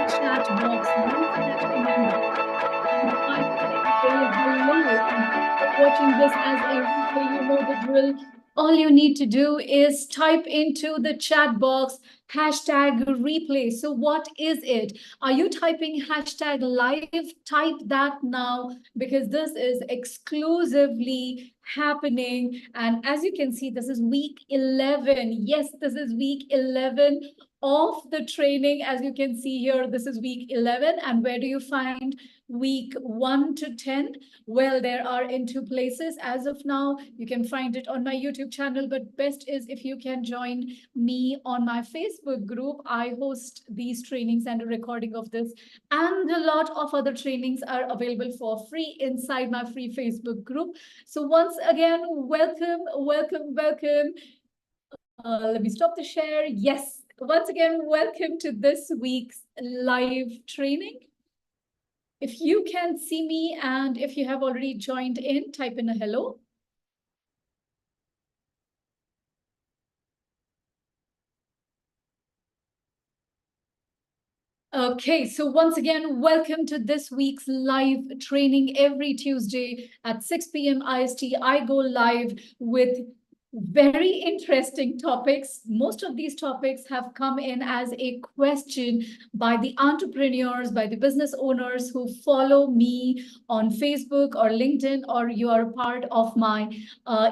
chat box. Don't forget to remember. And I say hello. And watching this as a replay, you know the drill. All you need to do is type into the chat box hashtag replay. So what is it? Are you typing hashtag live? Type that now because this is exclusively happening. And as you can see, this is week 11. Yes, this is week 11 of the training. As you can see here, this is week 11. And where do you find week 1 to 10? Well, there are in two places as of now. You can find it on my YouTube channel, but best is if you can join me on my Facebook group. I host these trainings and a recording of this, and a lot of other trainings are available for free inside my free Facebook group. So once again, welcome, welcome, welcome. Let me stop the share. Yes, once again, welcome to this week's live training. If you can see me and if you have already joined in, type in a hello. Okay, so once again, welcome to this week's live training. Every Tuesday at 6 p.m. IST, I go live with very interesting topics. Most of these topics have come in as a question by the entrepreneurs, by the business owners who follow me on Facebook or LinkedIn, or you are a part of my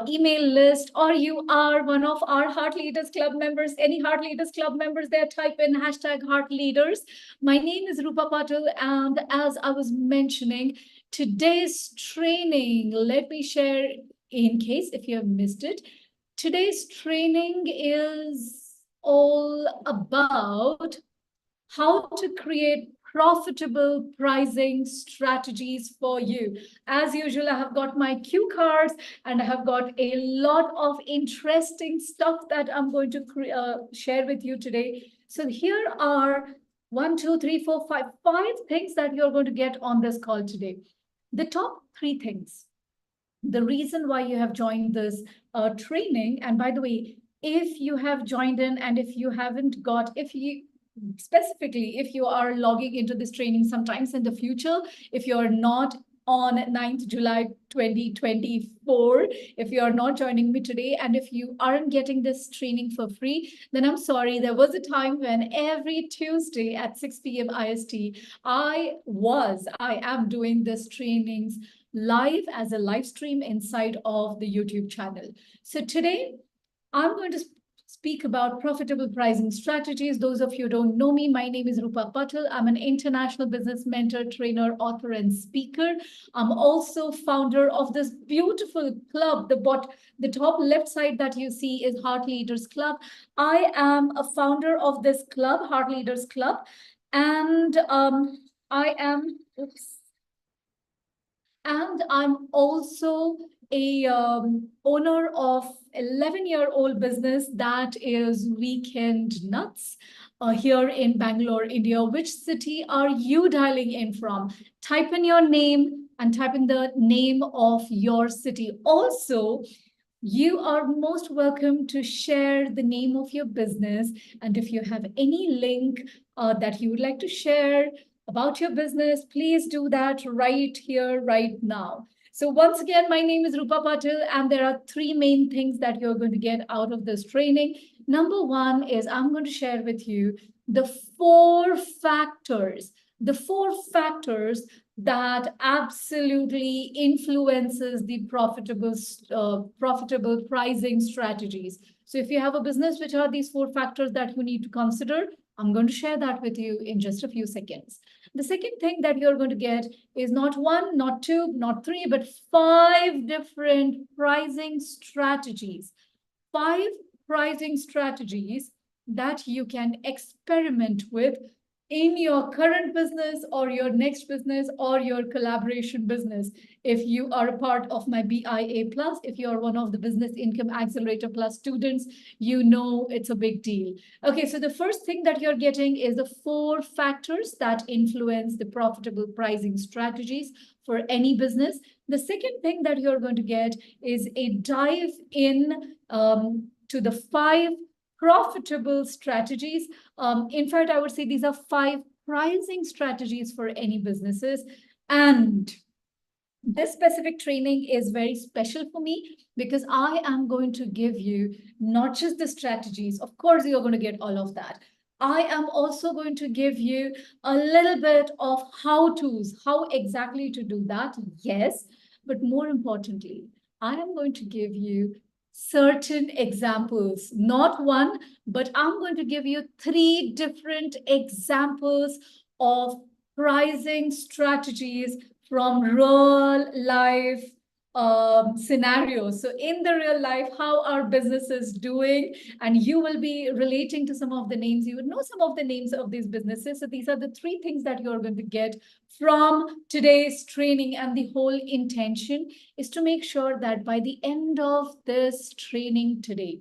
email list, or you are one of our Heart Leaders Club members. Any Heart Leaders Club members there, type in hashtag Heart Leaders. My name is Rupa Patil, and as I was mentioning, today's training, let me share in case if you have missed it. Today's training is all about how to create profitable pricing strategies for you. As usual, I have got my cue cards and I have got a lot of interesting stuff that I'm going to share with you today. So here are 1, 2, 3, 4, 5 things that you're going to get on this call today. The top 3 things. The reason why you have joined this training, and by the way, if you have joined in and if you haven't got, if you specifically, if you are logging into this training sometimes in the future, if you're not on 9th July 2024, if you are not joining me today, and if you aren't getting this training for free, then I'm sorry. There was a time when every Tuesday at 6 p.m. IST, I am doing this trainings live as a live stream inside of the YouTube channel. So today, I'm going to speak about profitable pricing strategies. Those of you who don't know me, my name is Rupa Patil. I'm an international business mentor, trainer, author, and speaker. I'm also founder of this beautiful club. The top left side that you see is Heart Leaders Club. I am a founder of this club, Heart Leaders Club, and I'm also a owner of 11-year-old business that is Weekend Nuts here in Bangalore, India. Which city are you dialing in from? Type in your name and type in the name of your city. Also, you are most welcome to share the name of your business. And if you have any link that you would like to share about your business, please do that right here, right now. So once again, my name is Rupa Patil, and there are 3 main things that you're going to get out of this training. Number 1 is I'm going to share with you the 4 factors that absolutely influences the profitable pricing strategies. So if you have a business, which are these 4 factors that you need to consider? I'm going to share that with you in just a few seconds. The second thing that you're going to get is not 1, not 2, not 3, but 5 different pricing strategies. 5 pricing strategies that you can experiment with in your current business or your next business or your collaboration business. If you are a part of my BIA Plus, if you're one of the Business Income Accelerator Plus students, you know it's a big deal. Okay, so the first thing that you're getting is the 4 factors that influence the profitable pricing strategies for any business. The second thing that you're going to get is a dive in to the 5 profitable strategies. In fact, I would say these are 5 pricing strategies for any businesses. And this specific training is very special for me because I am going to give you not just the strategies, of course, you're going to get all of that. I am also going to give you a little bit of how-tos, how exactly to do that, yes. But more importantly, I am going to give you certain examples, not one, but I'm going to give you 3 different examples of pricing strategies from real life scenarios. So in the real life, how our business is doing, and you will be relating to some of the names. You would know some of the names of these businesses. So these are the 3 things that you're going to get from today's training. And the whole intention is to make sure that by the end of this training today,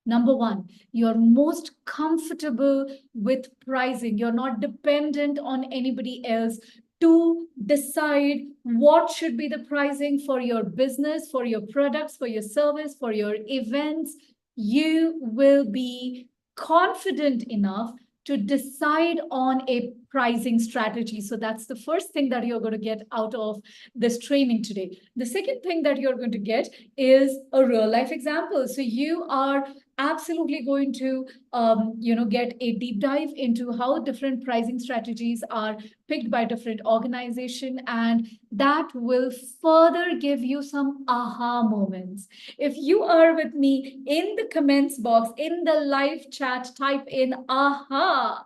number one, you're most comfortable with pricing. You're not dependent on anybody else to decide what should be the pricing for your business, for your products, for your service, for your events. You will be confident enough to decide on a pricing strategy. So that's the first thing that you're going to get out of this training today. The second thing that you're going to get is a real life example. So you are absolutely going to get a deep dive into how different pricing strategies are picked by different organizations, and that will further give you some aha moments. If you are with me in the comments box, in the live chat, type in aha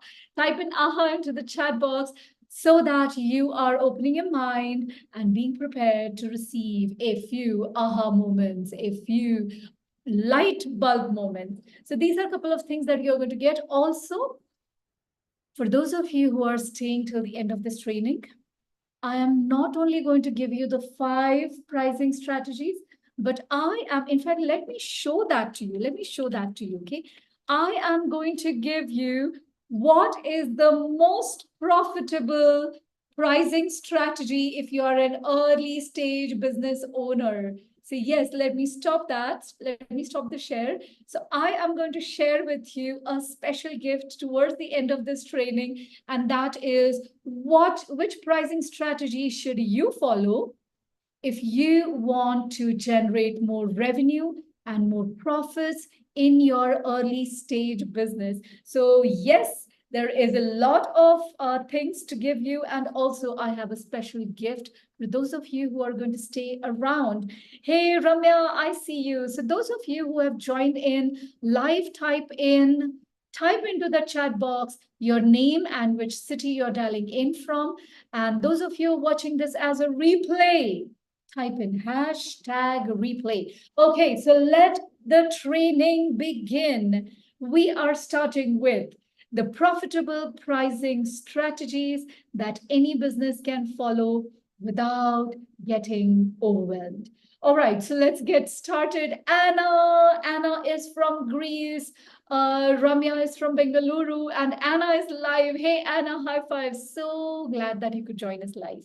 into the chat box, so that you are opening your mind and being prepared to receive a few aha moments, a few light bulb moments. So these are a couple of things that you're going to get. Also, for those of you who are staying till the end of this training, I am not only going to give you the 5 pricing strategies, but I am, in fact, let me show that to you. Let me show that to you, okay? I am going to give you what is the most profitable pricing strategy if you are an early stage business owner. So yes, let me stop that. Let me stop the share. So I am going to share with you a special gift towards the end of this training, and that is which pricing strategy should you follow if you want to generate more revenue and more profits in your early stage business. So yes, there is a lot of things to give you. And also I have a special gift for those of you who are going to stay around. Hey, Ramya, I see you. So those of you who have joined in live, type into the chat box your name and which city you're dialing in from. And those of you watching this as a replay, type in #replay. Okay, so let the training begin. We are starting with the profitable pricing strategies that any business can follow without getting overwhelmed. All right, so let's get started. Anna is from Greece. Ramya is from Bengaluru, and Anna is live. Hey, Anna, high five. So glad that you could join us live.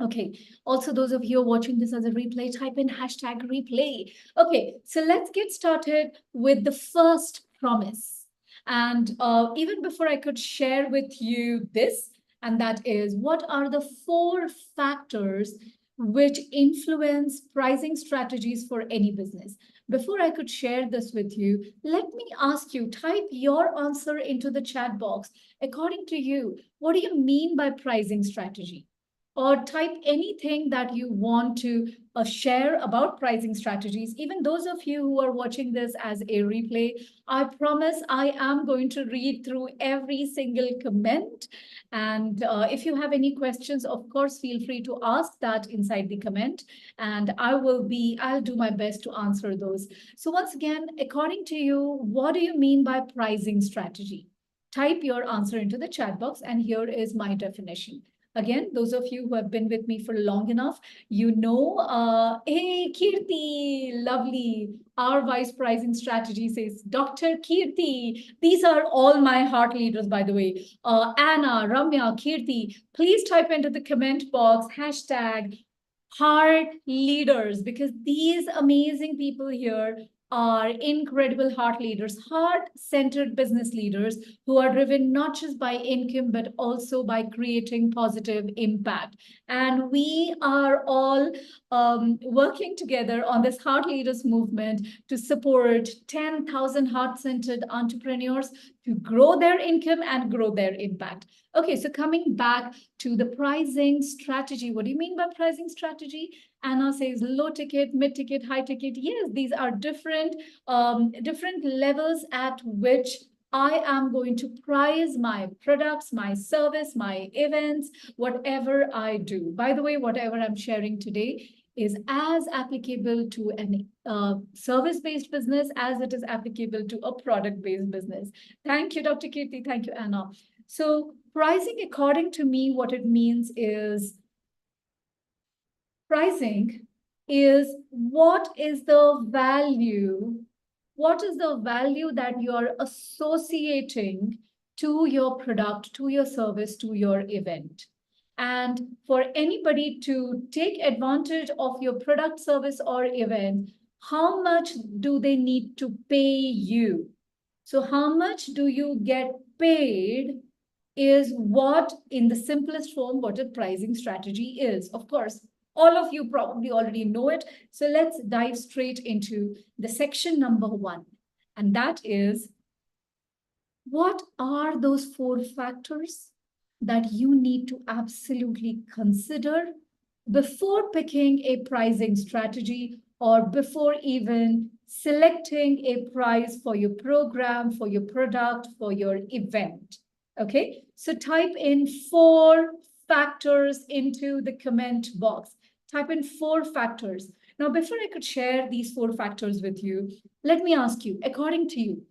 Okay, also those of you watching this as a replay, type in #replay. Okay, so let's get started with the first promise. And even before I could share with you this, and that is, what are the 4 factors which influence pricing strategies for any business? Before I could share this with you, let me ask you, type your answer into the chat box. According to you, what do you mean by pricing strategy? Or type anything that you want to share about pricing strategies. Even those of you who are watching this as a replay, I promise I am going to read through every single comment. And if you have any questions, of course, feel free to ask that inside the comment, and I'll do my best to answer those. So once again, according to you, what do you mean by pricing strategy? Type your answer into the chat box, and here is my definition. Again, those of you who have been with me for long enough, you know, hey, Kirti, lovely. Our vice pricing strategy says, Dr. Kirti. These are all my heart leaders, by the way. Anna, Ramya, Kirti, please type into the comment box, #heart leaders, because these amazing people here are incredible heart leaders, heart-centered business leaders who are driven not just by income, but also by creating positive impact. And we are all working together on this Heart Leaders movement to support 10,000 heart-centered entrepreneurs to grow their income and grow their impact. Okay, so coming back to the pricing strategy. What do you mean by pricing strategy? Anna says low ticket, mid ticket, high ticket. Yes, these are different levels at which I am going to price my products, my service, my events, whatever I do. By the way, whatever I'm sharing today is as applicable to an service-based business as it is applicable to a product-based business. Thank you, Dr. Kirti. Thank you, Anna. So pricing, according to me, what it means is pricing is what is the value that you're associating to your product, to your service, to your event. And for anybody to take advantage of your product, service, or event, how much do they need to pay you? So how much do you get paid is what, in the simplest form, what a pricing strategy is. Of course, all of you probably already know it. So let's dive straight into the section number 1. And that is, what are those 4 factors that you need to absolutely consider before picking a pricing strategy or before even selecting a price for your program, for your product, for your event? Okay, so type in 4 factors into the comment box. Type in 4 factors. Now, before I could share these 4 factors with you, let me ask you, according to you,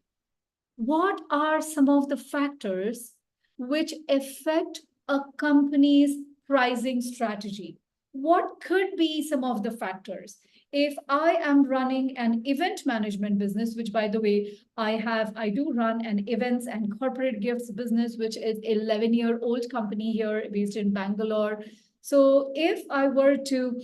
what are some of the factors which affect a company's pricing strategy? What could be some of the factors? If I am running an event management business, which, by the way, I do run an events and corporate gifts business, which is an 11-year-old company here based in Bangalore. So if I were to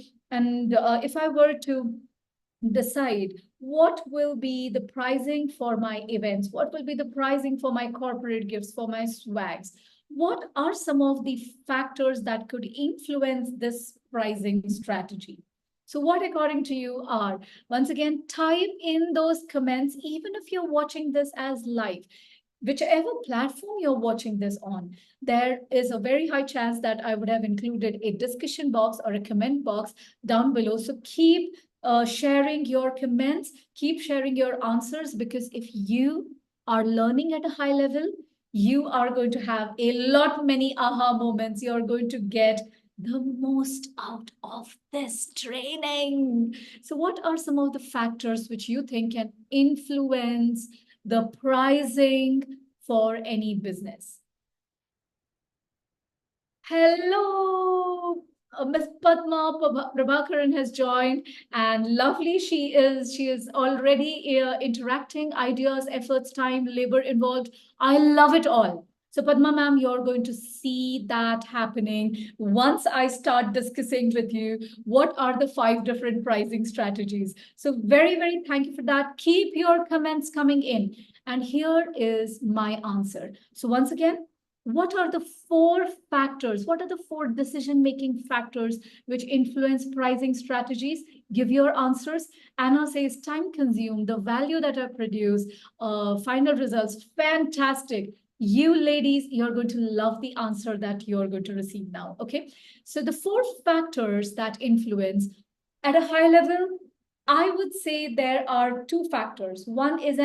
decide what will be the pricing for my events, what will be the pricing for my corporate gifts, for my swags, what are some of the factors that could influence this pricing strategy? So what, according to you, are? Once again, type in those comments, even if you're watching this as live. Whichever platform you're watching this on, there is a very high chance that I would have included a discussion box or a comment box down below. So keep sharing your comments, keep sharing your answers, because if you are learning at a high level, you are going to have a lot many aha moments. You're going to get the most out of this training. So what are some of the factors which you think can influence the pricing for any business? Hello, Ms. Padma Prabhakaran has joined, and lovely she is already interacting, ideas, efforts, time, labor involved. I love it all. So Padma ma'am, you're going to see that happening once I start discussing with you what are the 5 different pricing strategies. So very, very thank you for that. Keep your comments coming in. And here is my answer. So once again, what are the 4 factors? What are the 4 decision-making factors which influence pricing strategies? Give your answers. Anna says, time consumed, the value that I produce, final results, fantastic. You ladies, you're going to love the answer that you're going to receive now, okay? So the 4 factors that influence at a high level, I would say there are 2 factors. One is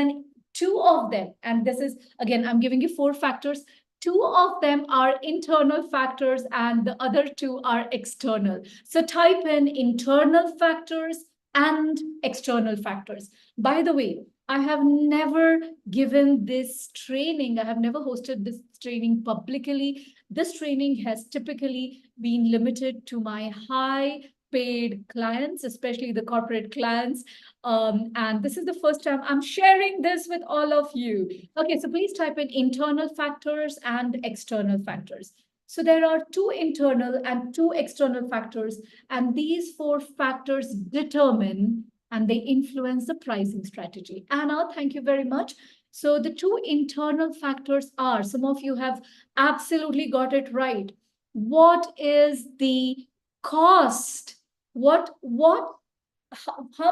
2 of them, and this is, again, I'm giving you 4 factors. 2 of them are internal factors and the other 2 are external. So type in internal factors and external factors. By the way, I have never given this training. I have never hosted this training publicly. This training has typically been limited to my high paid clients, especially the corporate clients. And this is the first time I'm sharing this with all of you. Okay, so please type in internal factors and external factors. So there are 2 internal and 2 external factors, and these 4 factors determine and they influence the pricing strategy. Anna, thank you very much. So the two internal factors are, some of you have absolutely got it right. What is the cost? How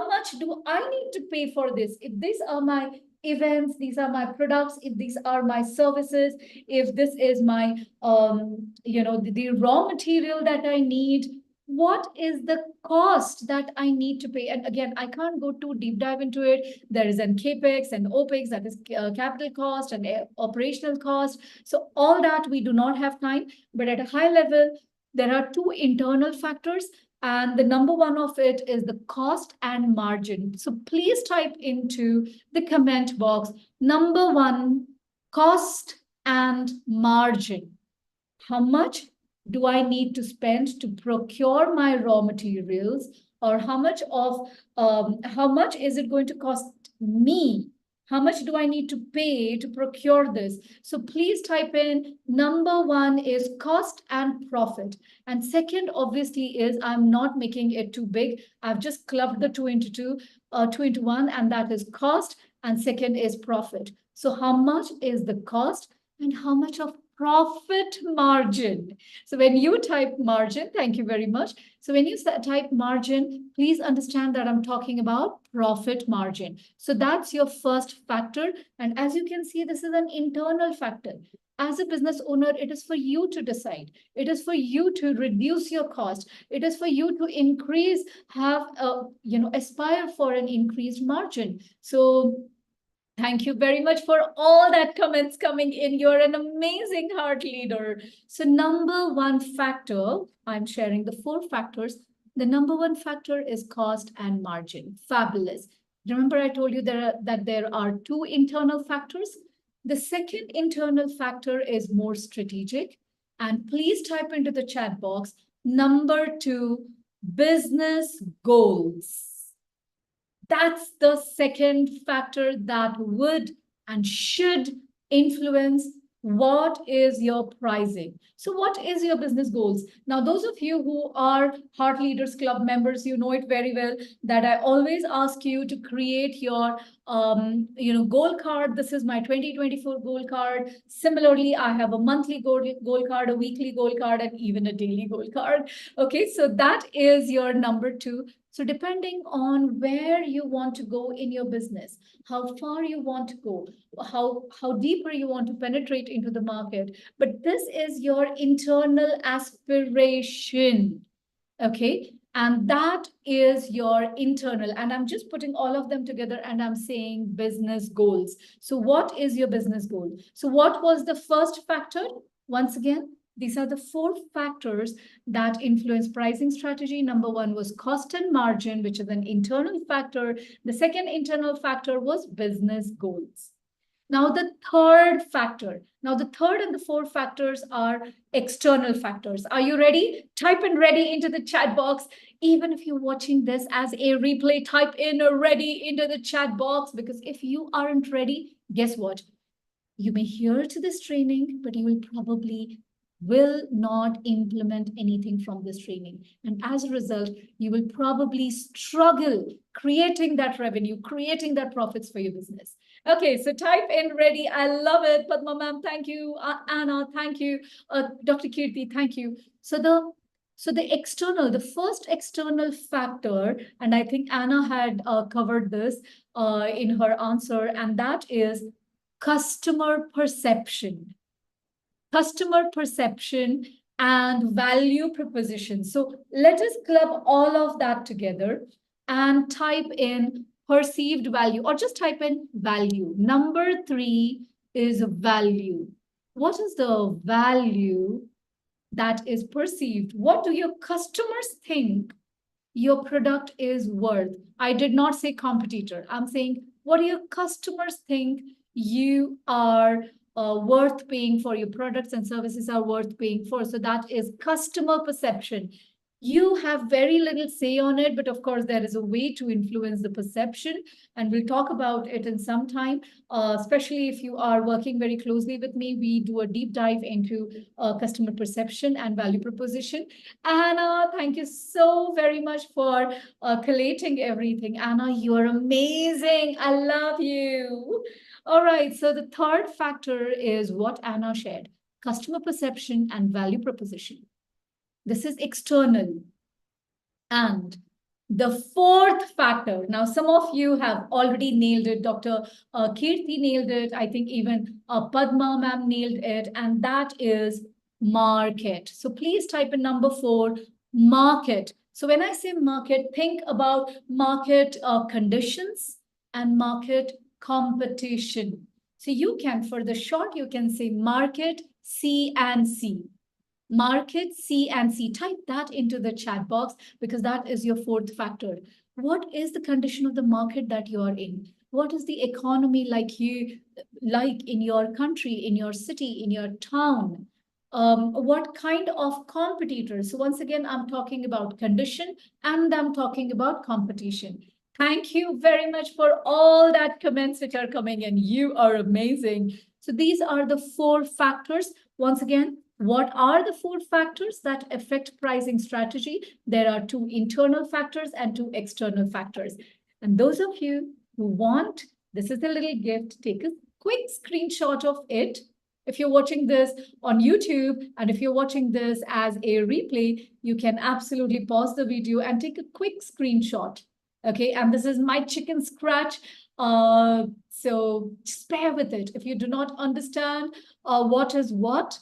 much do I need to pay for this? If these are my events, these are my products, if these are my services, if this is my the raw material that I need, what is the cost that I need to pay? And again, I can't go too deep dive into it. There is an capex and opex, that is capital cost and operational cost. So all that we do not have time, but at a high level, there are two internal factors, and the number one of it is the cost and margin. So please type into the comment box, number one, cost and margin. How much do I need to spend to procure my raw materials, or how much is it going to cost me? How much do I need to pay to procure this? So please type in, number one is cost and profit. And second, obviously, is I'm not making it too big. I've just clubbed the two into one, and that is cost. And second is profit. So how much is the cost and how much of profit margin? So when you type margin, thank you very much. So when you type margin, please understand that I'm talking about profit margin. So that's your first factor. And as you can see, this is an internal factor. As a business owner, it is for you to decide. It is for you to reduce your cost. It is for you to increase, aspire for an increased margin. So thank you very much for all that comments coming in. You're an amazing heart leader. So number one factor, I'm sharing the four factors. The number one factor is cost and margin. Fabulous. Remember, I told you that there are two internal factors. The second internal factor is more strategic. And please type into the chat box, number two, business goals. That's the second factor that would and should influence what is your pricing. So what is your business goals? Now, those of you who are Heart Leaders Club members, you know it very well that I always ask you to create your goal card. This is my 2024 goal card. Similarly, I have a monthly goal card, a weekly goal card, and even a daily goal card. Okay, so that is your number two. So depending on where you want to go in your business, how far you want to go, how deeper you want to penetrate into the market, but this is your internal aspiration, okay? And that is your internal, and I'm just putting all of them together and I'm saying business goals. So what is your business goal? So what was the first factor? Once again, these are the four factors that influence pricing strategy. Number one was cost and margin, which is an internal factor. The second internal factor was business goals. Now, the third factor. Now, the third and the fourth factors are external factors. Are you ready? Type in ready into the chat box. Even if you're watching this as a replay, type in ready into the chat box, because if you aren't ready, guess what? You may hear to this training, but you will not implement anything from this training. And as a result, you will probably struggle creating that revenue, creating that profits for your business. Okay, so type in ready. I love it. Padma ma'am, thank you. Anna, thank you. Dr. Kirti, thank you. So the first external factor, and I think Anna had covered this in her answer, and that is customer perception. Customer perception and value proposition. So let us club all of that together and type in perceived value, or just type in value. Number three is value. What is the value that is perceived? What do your customers think your product is worth? I did not say competitor. I'm saying, what do your customers think you are worth paying for, your products and services are worth paying for? So that is customer perception. You have very little say on it, but of course, there is a way to influence the perception, and we'll talk about it in some time. Especially if you are working very closely with me, we do a deep dive into customer perception and value proposition. Anna, thank you so very much for collating everything. Anna, you're amazing. I love you. All right, so the third factor is what Anna shared: customer perception and value proposition. This is external. And the fourth factor, now some of you have already nailed it. Dr. Kirti nailed it. I think even Padma ma'am nailed it. And that is market. So please type in number 4, market. So when I say market, think about market conditions and market competition. So you can, for the short, you can say market C and C. Market C and C. Type that into the chat box because that is your fourth factor. What is the condition of the market that you are in? What is the economy like in your country, in your city, in your town? What kind of competitors? So once again, I'm talking about condition and I'm talking about competition. Thank you very much for all that comments which are coming in. You are amazing. So these are the 4 factors. Once again, what are the 4 factors that affect pricing strategy? There are 2 internal factors and 2 external factors. And those of you who want, this is a little gift, take a quick screenshot of it. If you're watching this on YouTube and if you're watching this as a replay, you can absolutely pause the video and take a quick screenshot. Okay, and this is my chicken scratch. So just bear with it. If you do not understand what is what,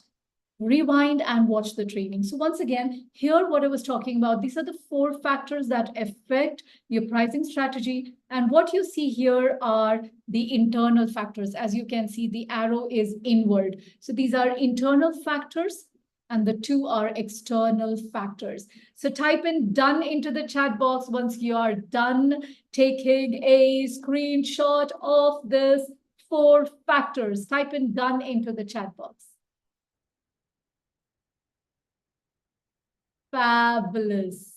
rewind and watch the training. So once again, here what I was talking about, these are the 4 factors that affect your pricing strategy. And what you see here are the internal factors. As you can see, the arrow is inward. So these are internal factors and the 2 are external factors. So type in done into the chat box once you are done taking a screenshot of this 4 factors. Type in done into the chat box. Fabulous.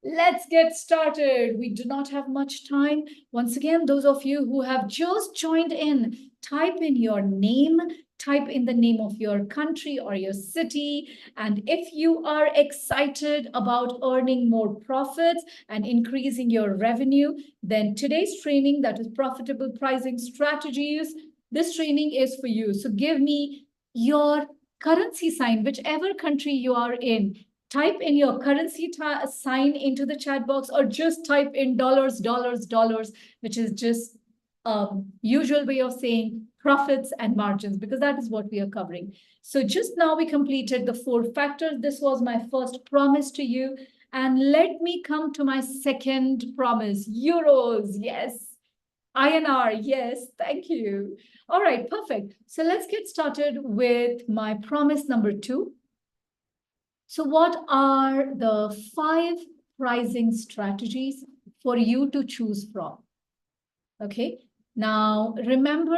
Let's get started. We do not have much time. Once again, those of you who have just joined in, type in your name, type in the name of your country or your city. And if you are excited about earning more profits and increasing your revenue, then today's training, that is profitable pricing strategies, this training is for you. So give me your currency sign, whichever country you are in. Type in your currency sign into the chat box or just type in dollars, dollars, dollars, which is just usual way of saying profits and margins, because that is what we are covering. So just now we completed the 4 factors. This was my first promise to you. And let me come to my second promise. Euros, yes. INR, yes, thank you. All right, perfect. So let's get started with my promise number 2. So what are the 5 pricing strategies for you to choose from? Okay, now remember,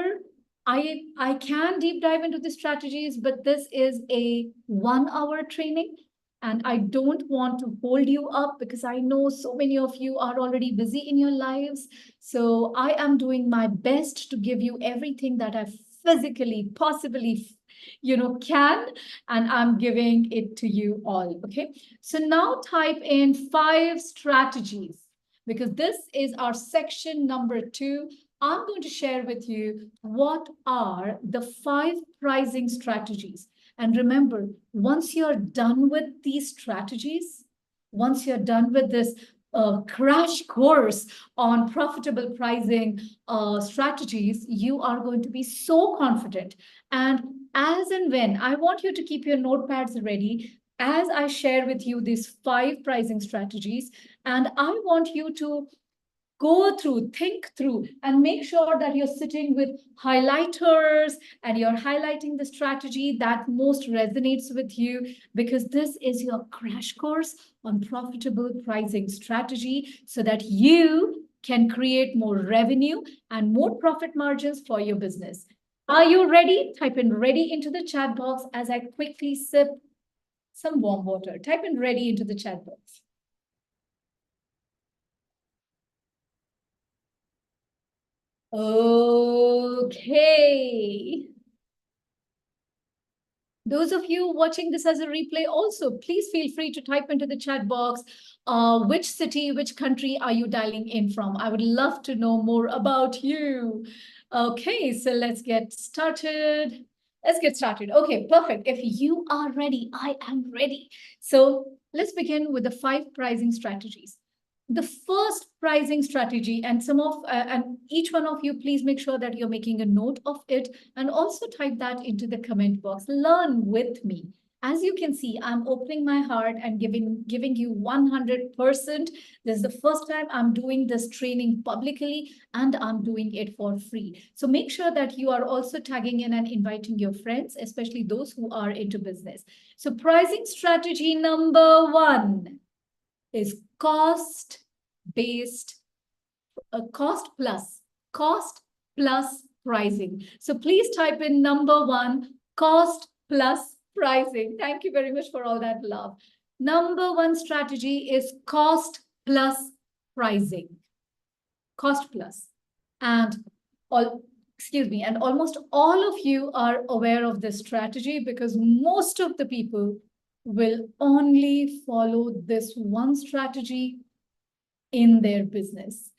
I can deep dive into the strategies, but this is a 1-hour training. And I don't want to hold you up because I know so many of you are already busy in your lives. So I am doing my best to give you everything that I physically, possibly, can, and I'm giving it to you all. Okay. So now type in 5 strategies because this is our section number 2. I'm going to share with you what are the 5 pricing strategies. And remember, once you're done with these strategies, once you're done with this crash course on profitable pricing strategies, you are going to be so confident. And as and when, I want you to keep your notepads ready as I share with you these 5 pricing strategies. And I want you to go through, think through, and make sure that you're sitting with highlighters and you're highlighting the strategy that most resonates with you, because this is your crash course on profitable pricing strategy so that you can create more revenue and more profit margins for your business. Are you ready? Type in ready into the chat box as I quickly sip some warm water. Type in ready into the chat box. Okay. Those of you watching this as a replay also, please feel free to type into the chat box which city, which country are you dialing in from? I would love to know more about you. Okay, so let's get started. Let's get started. Okay, perfect. If you are ready, I am ready. So let's begin with the 5 pricing strategies. The first pricing strategy, and each one of you, please make sure that you're making a note of it and also type that into the comment box. Learn with me. As you can see, I'm opening my heart and giving you 100%. This is the first time I'm doing this training publicly, and I'm doing it for free. So make sure that you are also tagging in and inviting your friends, especially those who are into business. So pricing strategy number 1 is cost-based, cost plus pricing. So please type in number 1, cost plus pricing. Thank you very much for all that love. Number 1 strategy is cost plus pricing. Cost plus. And almost all of you are aware of this strategy because most of the people will only follow this one strategy in their business.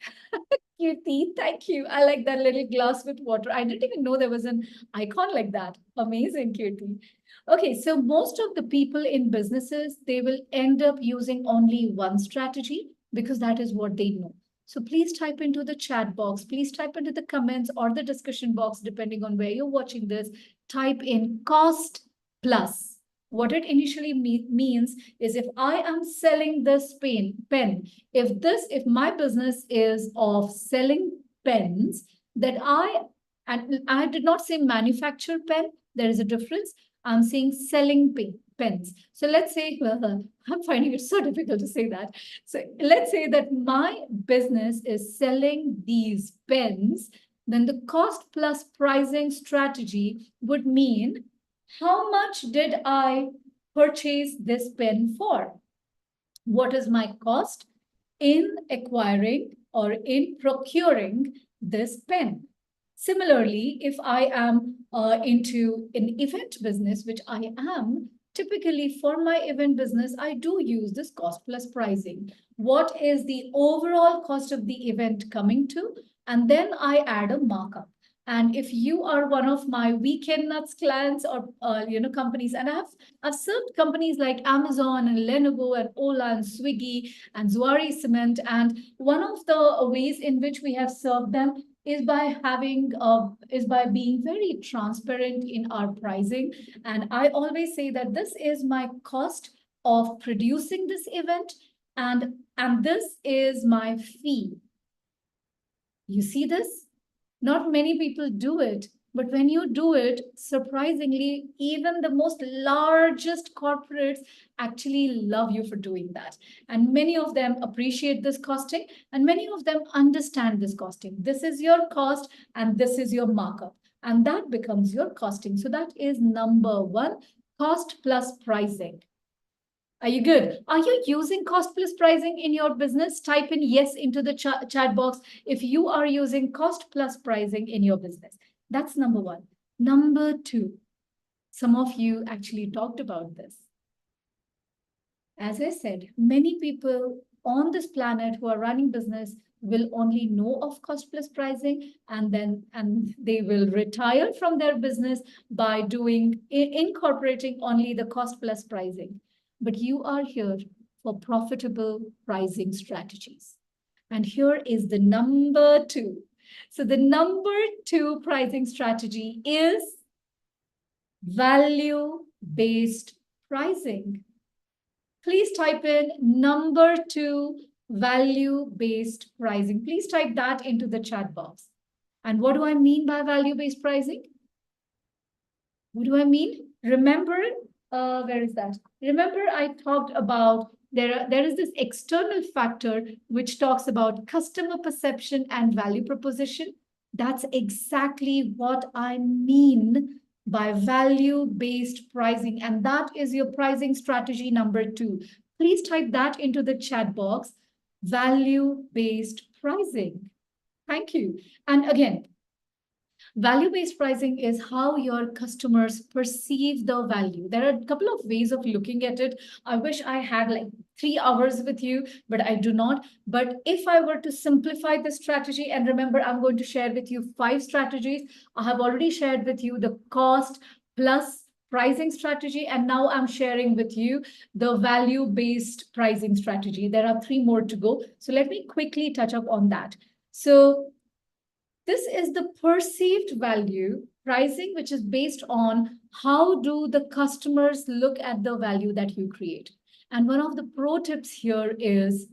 Kirti, thank you. I like that little glass with water. I didn't even know there was an icon like that. Amazing, Kirti. Okay, so most of the people in businesses, they will end up using only one strategy because that is what they know. So please type into the chat box, please type into the comments or the discussion box, depending on where you're watching this, type in cost plus. What it initially means is if I am selling this pen, if my business is of selling pens, and I did not say manufacture pen, there is a difference. I'm saying selling pens. So let's say, I'm finding it so difficult to say that. So let's say that my business is selling these pens, then the cost plus pricing strategy would mean how much did I purchase this pen for? What is my cost in acquiring or in procuring this pen? Similarly, if I am into an event business, which I am, typically for my event business, I do use this cost plus pricing. What is the overall cost of the event coming to? And then I add a markup. And if you are one of my weekend nuts clients or companies, and I've served companies like Amazon and Lenovo and Ola and Swiggy and Zuari Cement, and one of the ways in which we have served them is by being very transparent in our pricing. And I always say that this is my cost of producing this event, and this is my fee. You see this? Not many people do it, but when you do it, surprisingly, even the most largest corporates actually love you for doing that. And many of them appreciate this costing, and many of them understand this costing. This is your cost, and this is your markup. And that becomes your costing. So that is number 1, cost plus pricing. Are you good? Are you using cost plus pricing in your business? Type in yes into the chat box if you are using cost plus pricing in your business. That's number 1. Number 2, some of you actually talked about this. As I said, many people on this planet who are running business will only know of cost plus pricing, and they will retire from their business by incorporating only the cost plus pricing. But you are here for profitable pricing strategies. And here is the number 2. So the number 2 pricing strategy is value-based pricing. Please type in number 2, value-based pricing. Please type that into the chat box. And what do I mean by value-based pricing? What do I mean? Remember, where is that? Remember, I talked about there is this external factor which talks about customer perception and value proposition. That's exactly what I mean by value-based pricing. And that is your pricing strategy number 2. Please type that into the chat box, value-based pricing. Thank you. And again, value-based pricing is how your customers perceive the value. There are a couple of ways of looking at it. I wish I had like 3 hours with you, but I do not. But if I were to simplify the strategy, and remember, I'm going to share with you 5 strategies. I have already shared with you the cost plus pricing strategy, and now I'm sharing with you the value-based pricing strategy. There are 3 more to go. So let me quickly touch up on that. So this is the perceived value pricing, which is based on how do the customers look at the value that you create. And one of the pro tips here is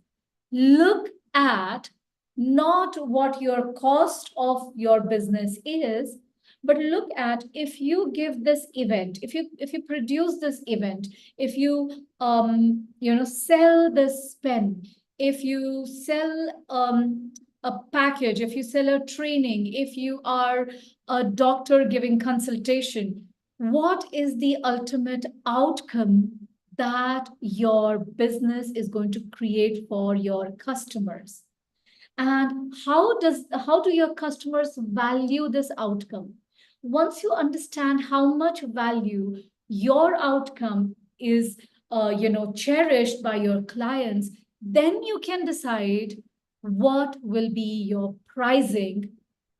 look at not what your cost of your business is, but look at if you give this event, if you produce this event, if you sell this pen, if you sell a package, if you sell a training, if you are a doctor giving consultation, what is the ultimate outcome that your business is going to create for your customers? And how do your customers value this outcome? Once you understand how much value your outcome is cherished by your clients, then you can decide what will be your pricing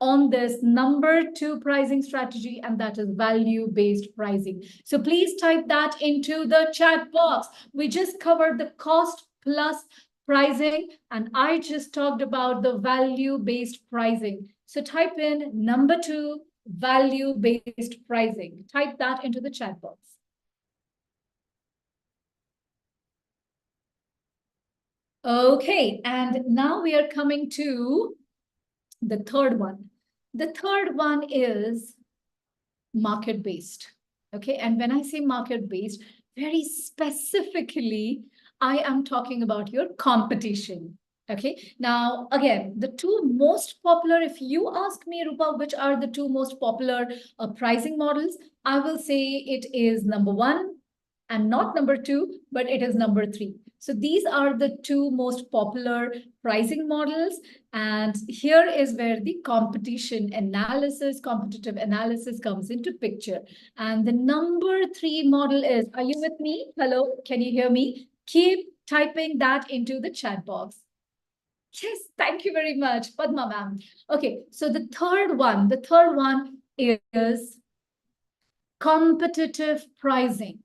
on this number 2 pricing strategy, and that is value-based pricing. So please type that into the chat box. We just covered the cost plus pricing, and I just talked about the value-based pricing. So type in number 2, value-based pricing. Type that into the chat box. Okay, and now we are coming to the third one. The third one is market-based. Okay, and when I say market-based, very specifically, I am talking about your competition. Okay, now again, the 2 most popular, if you ask me, Rupa, which are the 2 most popular pricing models, I will say it is number 1 and not number 2, but it is number 3. So these are the 2 most popular pricing models. And here is where the competitive analysis comes into picture. And the number 3 model is, are you with me? Hello, can you hear me? Keep typing that into the chat box. Yes, thank you very much, Padma ma'am. Okay, so the third one is competitive pricing.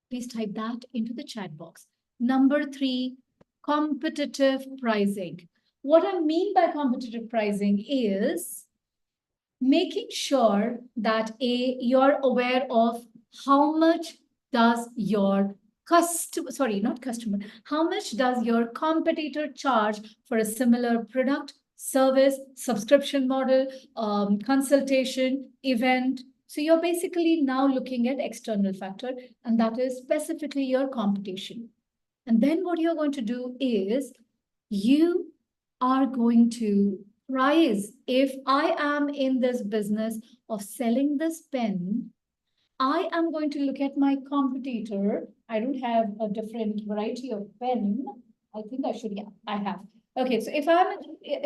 Please type that into the chat box. Number 3, competitive pricing. What I mean by competitive pricing is making sure that you're aware of how much does your how much does your competitor charge for a similar product, service, subscription model, consultation, event. So you're basically now looking at external factor, and that is specifically your competition. And then what you're going to do is you are going to price. If I am in this business of selling this pen, I am going to look at my competitor. I don't have a different variety of pen. I think I should, yeah, I have. Okay, so if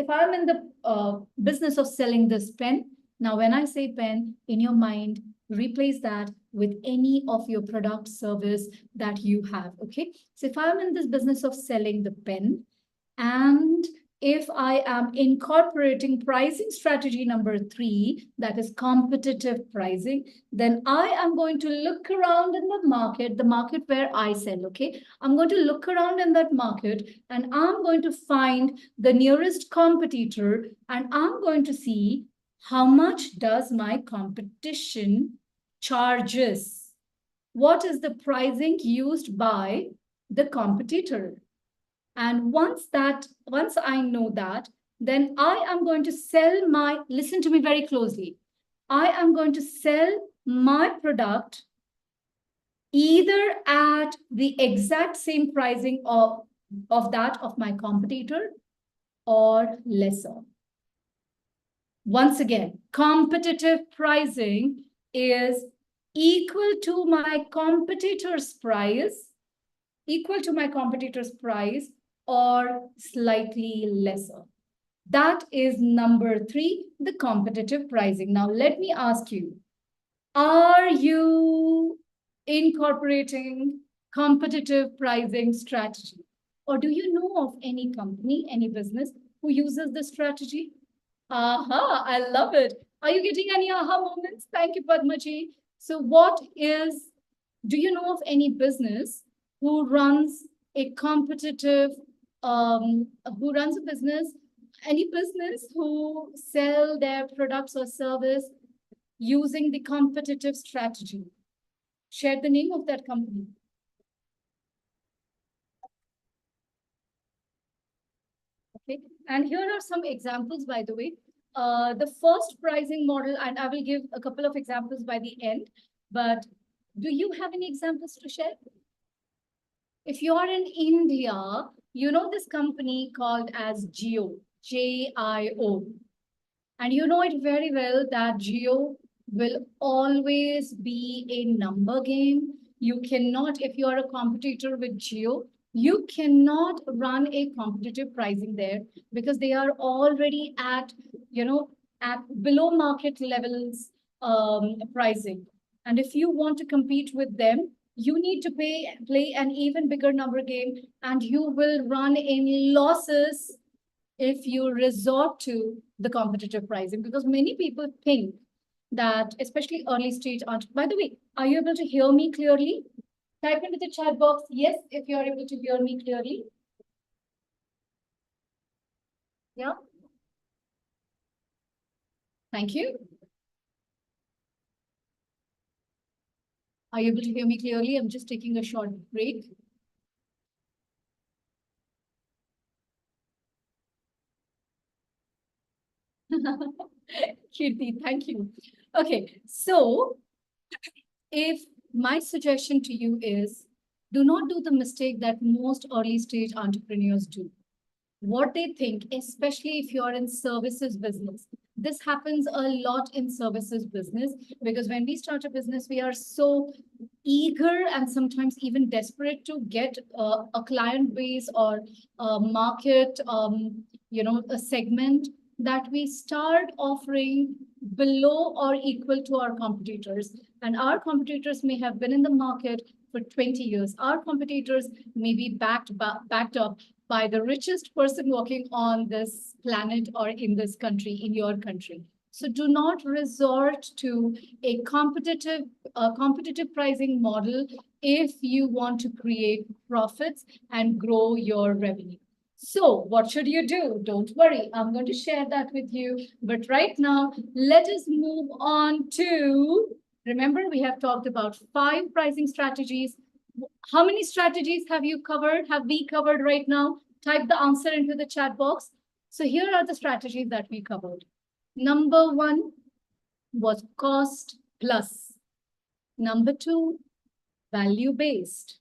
I'm in the business of selling this pen, now when I say pen, in your mind, replace that with any of your product service that you have, okay? So if I'm in this business of selling the pen, and if I am incorporating pricing strategy number 3, that is competitive pricing, then I am going to look around in the market where I sell, okay? I'm going to look around in that market, and I'm going to find the nearest competitor, and I'm going to see how much does my competition charges? What is the pricing used by the competitor? And once I know that, then I am going to sell listen to me very closely. I am going to sell my product either at the exact same pricing of that of my competitor or lesser. Once again, competitive pricing is equal to my competitor's price, or slightly lesser. That is number 3, the competitive pricing. Now, let me ask you, are you incorporating competitive pricing strategy? Or do you know of any company, any business who uses this strategy? Aha, I love it. Are you getting any aha moments? Thank you, Padmaji. So do you know of any business who runs a competitive, who runs a business, any business who sell their products or service using the competitive strategy? Share the name of that company. Okay, and here are some examples, by the way. The first pricing model, and I will give a couple of examples by the end, but do you have any examples to share? If you are in India, you know this company called as Jio, Jio. And you know it very well that Jio will always be a number game. You cannot, if you are a competitor with Jio, you cannot run a competitive pricing there because they are already at, at below market levels pricing. And if you want to compete with them, you need to play an even bigger number game, and you will run in losses if you resort to the competitive pricing, because many people think that, especially early stage by the way, are you able to hear me clearly? Type into the chat box yes if you are able to hear me clearly. Yeah, thank you. Are you able to hear me clearly? I'm just taking a short break. Kirti, thank you. Okay, so if my suggestion to you is, do not do the mistake that most early stage entrepreneurs do. What they think, especially if you're in services business. This happens a lot in services business because when we start a business, we are so eager and sometimes even desperate to get a client base or a market, a segment, that we start offering below or equal to our competitors. And our competitors may have been in the market for 20 years. Our competitors may be backed up by the richest person walking on this planet or in this country, in your country. So do not resort to a competitive pricing model if you want to create profits and grow your revenue. So what should you do? Don't worry, I'm going to share that with you. But right now, let us move on to, remember, we have talked about 5 pricing strategies. How many strategies have we covered right now? Type the answer into the chat box. So here are the strategies that we covered. Number 1 was cost plus. Number 2, value based.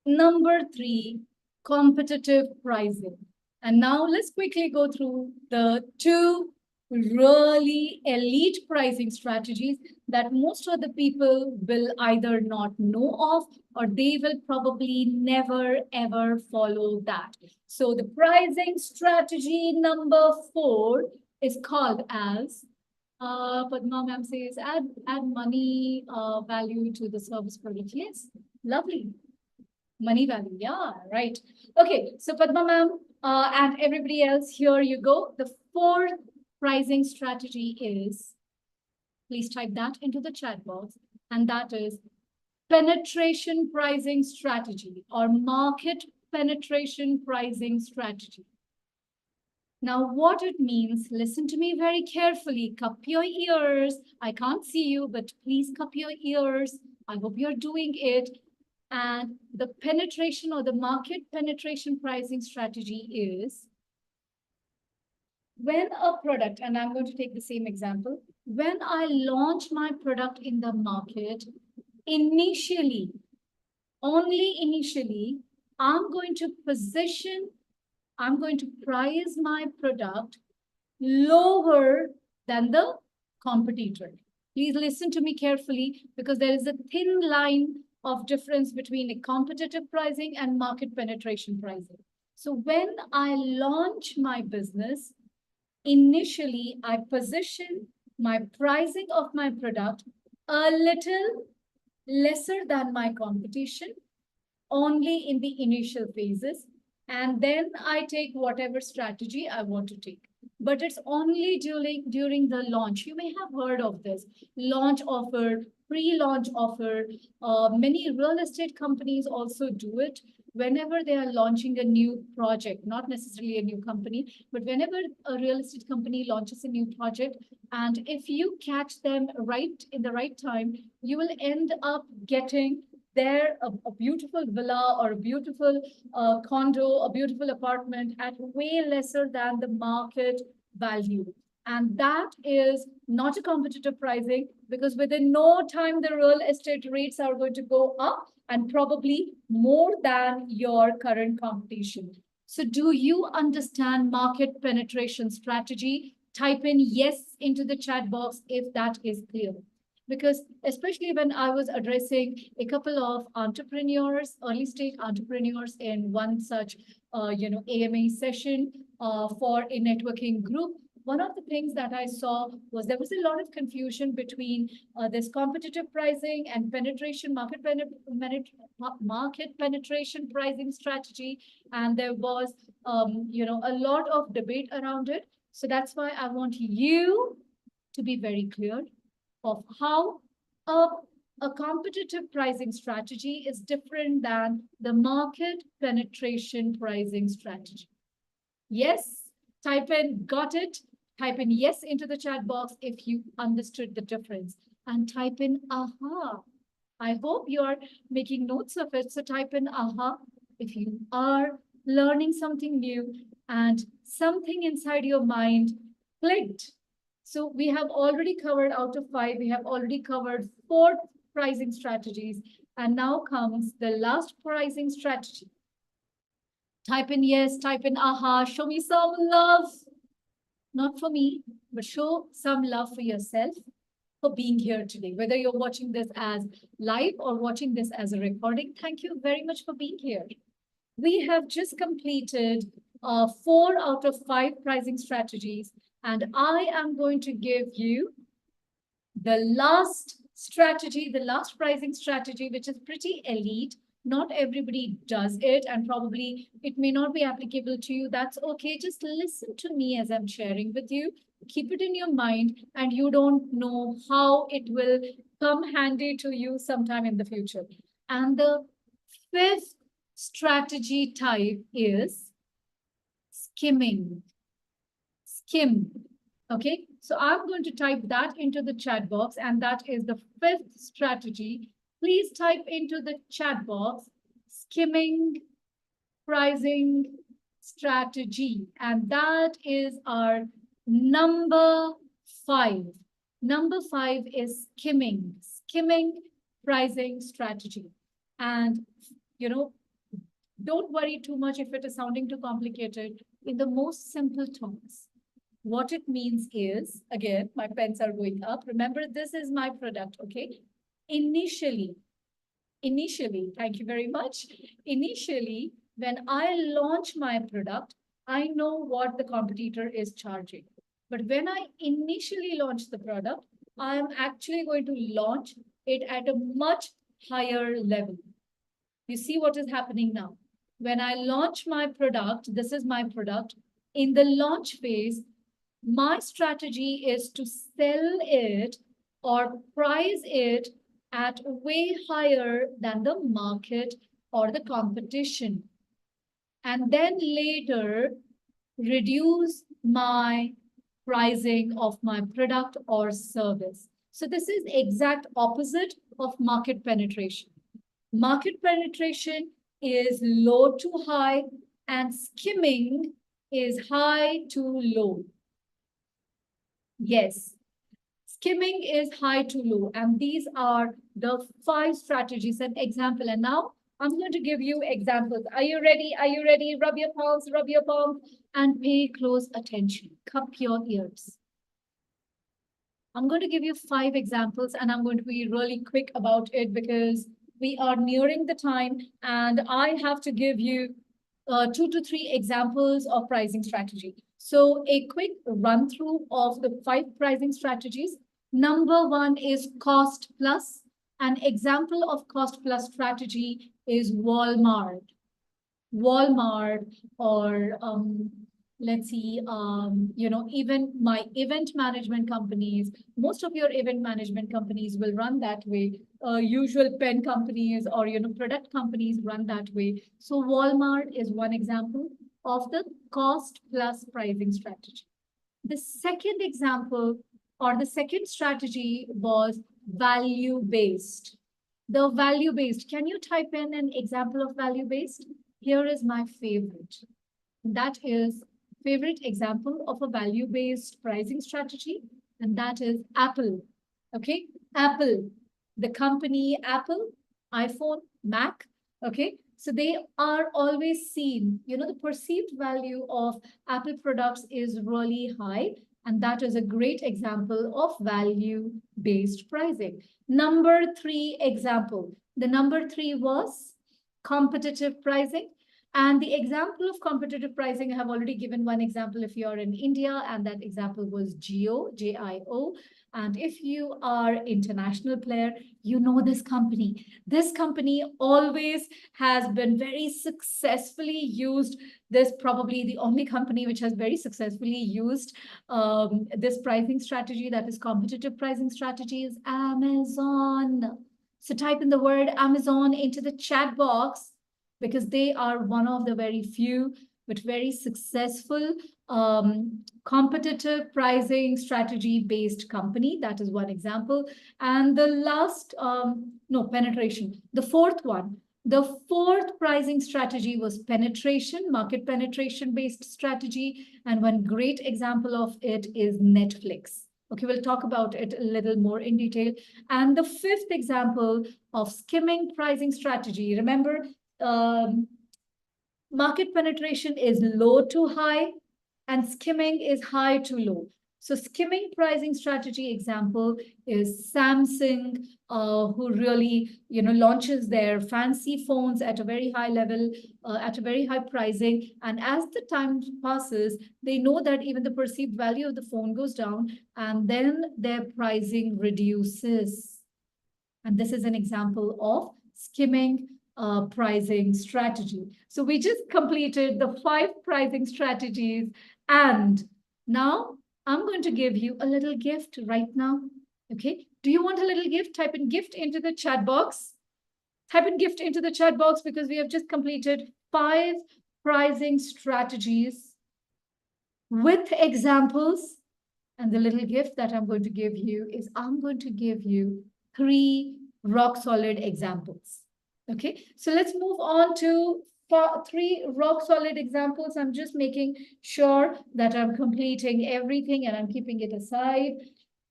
Number 3, competitive pricing. And now let's quickly go through the 2 really elite pricing strategies that most of the people will either not know of, or they will probably never ever follow that. So the pricing strategy number 4 is called as, Padma ma'am says, add money value to the service product. Yes, lovely. Money value, yeah, right. Okay, so Padma ma'am and everybody else, here you go. The 4th pricing strategy is, please type that into the chat box, and that is penetration pricing strategy or market penetration pricing strategy. Now, what it means, listen to me very carefully, cup your ears. I can't see you, but please cup your ears. I hope you're doing it. And the penetration or the market penetration pricing strategy is, when a product, and I'm going to take the same example, when I launch my product in the market, initially, only initially, I'm going to price my product lower than the competitor. Please listen to me carefully, because there is a thin line of difference between a competitive pricing and market penetration pricing. So when I launch my business, initially I position my pricing of my product a little lesser than my competition, only in the initial phases. And then I take whatever strategy I want to take. But it's only during the launch. You may have heard of this launch offer, pre-launch offer. Many real estate companies also do it whenever they are launching a new project, not necessarily a new company, but whenever a real estate company launches a new project, and if you catch them right in the right time, you will end up getting there a beautiful villa or a beautiful condo, a beautiful apartment at way lesser than the market value. And that is not a competitive pricing, because within no time, the real estate rates are going to go up, and probably more than your current competition. So do you understand market penetration strategy? Type in yes into the chat box if that is clear. Because especially when I was addressing a couple of entrepreneurs, early stage entrepreneurs, in one such AMA session for a networking group, one of the things that I saw was there was a lot of confusion between this competitive pricing and market penetration pricing strategy, and there was a lot of debate around it. So that's why I want you to be very clear of how a competitive pricing strategy is different than the market penetration pricing strategy. Yes, type in got it. Type in yes into the chat box if you understood the difference, and type in aha. I hope you are making notes of it. So type in aha if you are learning something new and something inside your mind clicked. So we have already covered, out of 5, we have already covered 4 pricing strategies. And now comes the last pricing strategy. Type in yes, type in aha, show me some love. Not for me, but show some love for yourself for being here today. Whether you're watching this as live or watching this as a recording, thank you very much for being here. We have just completed 4 out of 5 pricing strategies. And I am going to give you the last strategy, the last pricing strategy, which is pretty elite. Not everybody does it, and probably it may not be applicable to you. That's okay. Just listen to me as I'm sharing with you. Keep it in your mind, and you don't know how it will come handy to you sometime in the future. And the 5th strategy type is skimming. Skim. Okay, so I'm going to type that into the chat box, and that is the 5th strategy. Please type into the chat box skimming pricing strategy, and that is our number 5. Number 5 is skimming pricing strategy. And don't worry too much if it is sounding too complicated. In the most simple terms, what it means is, again, my pens are going up. Remember, this is my product, okay? Initially, thank you very much. Initially, when I launch my product, I know what the competitor is charging. But when I initially launch the product, I am actually going to launch it at a much higher level. You see what is happening now? When I launch my product, this is my product. In the launch phase, my strategy is to sell it or price it at way higher than the market or the competition. And then later, reduce my pricing of my product or service. So this is exact opposite of market penetration. Market penetration is low to high, and skimming is high to low. Yes, skimming is high to low, and these are the 5 strategies and example. And now I'm going to give you examples. Are you ready? Are you ready? Rub your palms, and pay close attention. Cup your ears. I'm going to give you 5 examples, and I'm going to be really quick about it because we are nearing the time, and I have to give you 2 to 3 examples of pricing strategy. So a quick run through of the 5 pricing strategies. Number 1 is cost plus. An example of cost plus strategy is Walmart. Walmart, or let's see, even my event management companies, most of your event management companies will run that way. Usual pen companies or, product companies run that way. So Walmart is one example of the cost plus pricing strategy. The second example or the second strategy was value-based. The value-based, can you type in an example of value-based? Here is my favorite. That is favorite example of a value-based pricing strategy, and that is Apple. Okay, Apple, the company Apple, iPhone, Mac. Okay, so they are always seen, the perceived value of Apple products is really high, and that is a great example of value-based pricing. Number 3 example. The number 3 was competitive pricing. And the example of competitive pricing, I have already given one example if you're in India, and that example was Jio, J-I-O. And if you are international player, you know this company. This company always has been very successfully used. This probably the only company which has very successfully used this pricing strategy, that is competitive pricing strategy, is Amazon. So type in the word Amazon into the chat box, because they are one of the very few but very successful competitive pricing strategy based company. That is one example. And the last, penetration. The fourth one, the fourth pricing strategy was penetration, market penetration based strategy. And one great example of it is Netflix. Okay, we'll talk about it a little more in detail. And the fifth example of skimming pricing strategy, remember, market penetration is low to high and skimming is high to low. So skimming pricing strategy example is Samsung, who really, launches their fancy phones at a very high level, at a very high pricing. And as the time passes, they know that even the perceived value of the phone goes down, and then their pricing reduces. And this is an example of skimming pricing strategy. So we just completed the 5 pricing strategies, and now I'm going to give you a little gift right now. Okay, do you want a little gift? Type in gift into the chat box. Type in gift into the chat box, because we have just completed 5 pricing strategies with examples. And the little gift that I'm going to give you is I'm going to give you 3 rock solid examples. Okay, so let's move on to 3 rock solid examples. I'm just making sure that I'm completing everything and I'm keeping it aside.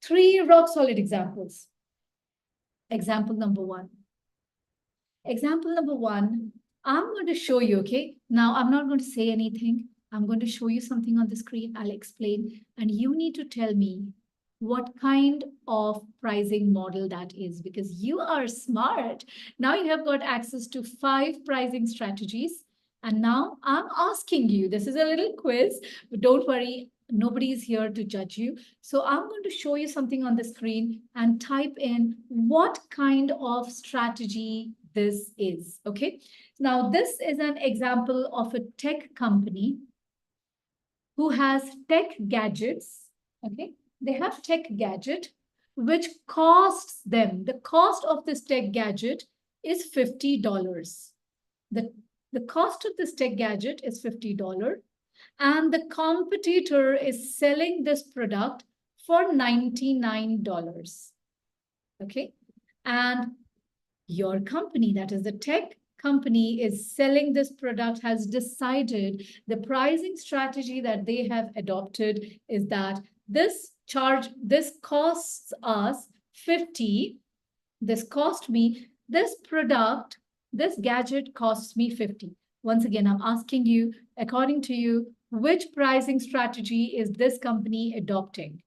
3 rock solid examples. Example number 1. Example number 1, I'm going to show you, okay? Now, I'm not going to say anything. I'm going to show you something on the screen. I'll explain, and you need to tell me what kind of pricing model that is, because you are smart. Now you have got access to 5 pricing strategies. And now I'm asking you, this is a little quiz, but don't worry, nobody is here to judge you. So I'm going to show you something on the screen and type in what kind of strategy this is, okay? Now, this is an example of a tech company who has tech gadgets, okay? They have tech gadget, which costs them, the cost of this tech gadget is $50. The cost of this tech gadget is $50, and the competitor is selling this product for $99. Okay, and your company, that is the tech company, is selling this product, has decided the pricing strategy that they have adopted is that this costs us 50. This cost me, this product, this gadget costs me 50. Once again, I'm asking you, according to you, which pricing strategy is this company adopting?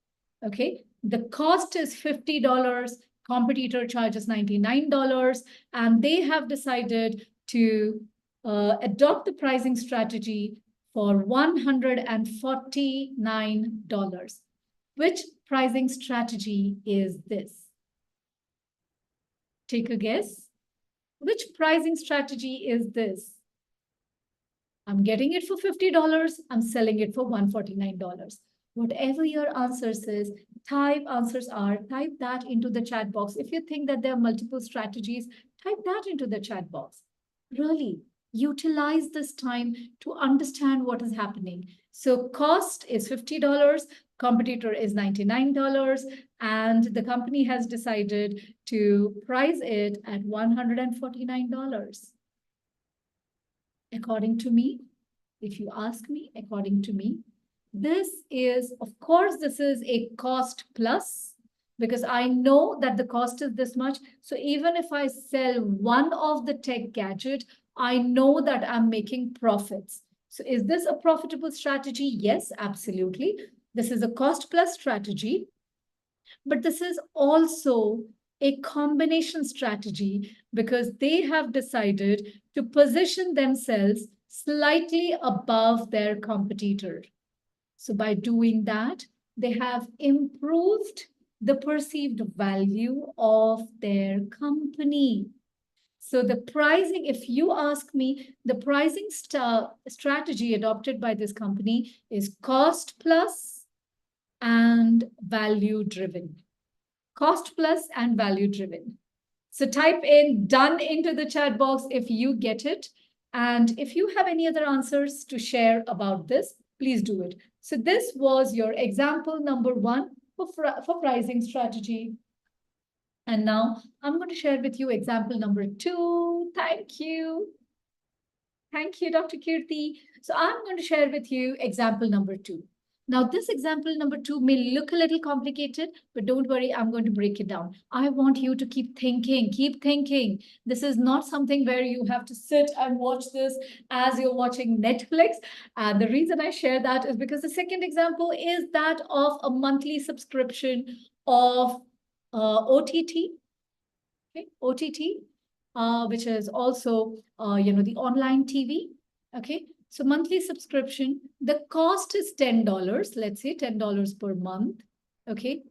Okay, The cost is $50. Competitor charges $99, and they have decided to adopt the pricing strategy for $149. Which pricing strategy is this? Take a guess. Which pricing strategy is this? I'm getting it for $50. I'm selling it for $149. Whatever your answer says, type that into the chat box. If you think that there are multiple strategies, type that into the chat box. Really, utilize this time to understand what is happening. So cost is $50, competitor is $99, and the company has decided to price it at $149. According to me, if you ask me, according to me, this is, of course, this is a cost plus, because I know that the cost is this much. So even if I sell one of the tech gadget, I know that I'm making profits. So is this a profitable strategy? Yes, absolutely. This is a cost plus strategy, but this is also a combination strategy because they have decided to position themselves slightly above their competitor. So by doing that, they have improved the perceived value of their company. So the pricing, if you ask me, the pricing strategy adopted by this company is cost plus and value driven. Cost plus and value driven. So type in done into the chat box if you get it. And if you have any other answers to share about this, please do it. So this was your example number 1 for pricing strategy. And now I'm going to share with you example number 2. Thank you. Thank you, Dr. Kirti. So I'm going to share with you example number 2. Now, this example number 2 may look a little complicated, but don't worry, I'm going to break it down. I want you to keep thinking, keep thinking. This is not something where you have to sit and watch this as you're watching Netflix. And the reason I share that is because the second example is that of a monthly subscription of OTT, okay? OTT, which is also, the online TV, okay? So monthly subscription, the cost is $10, let's say $10 per month, okay?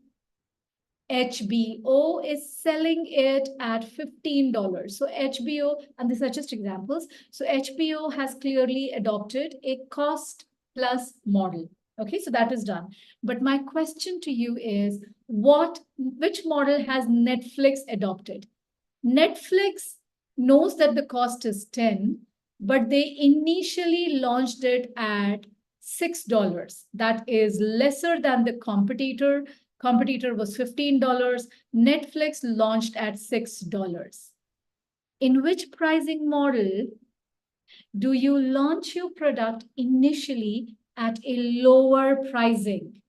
HBO is selling it at $15. So HBO, and these are just examples. So HBO has clearly adopted a cost plus model. Okay, so that is done. But my question to you is, which model has Netflix adopted? Netflix knows that the cost is 10, but they initially launched it at $6. That is lesser than the competitor. Competitor was $15. Netflix launched at $6. In which pricing model do you launch your product initially at a lower pricing?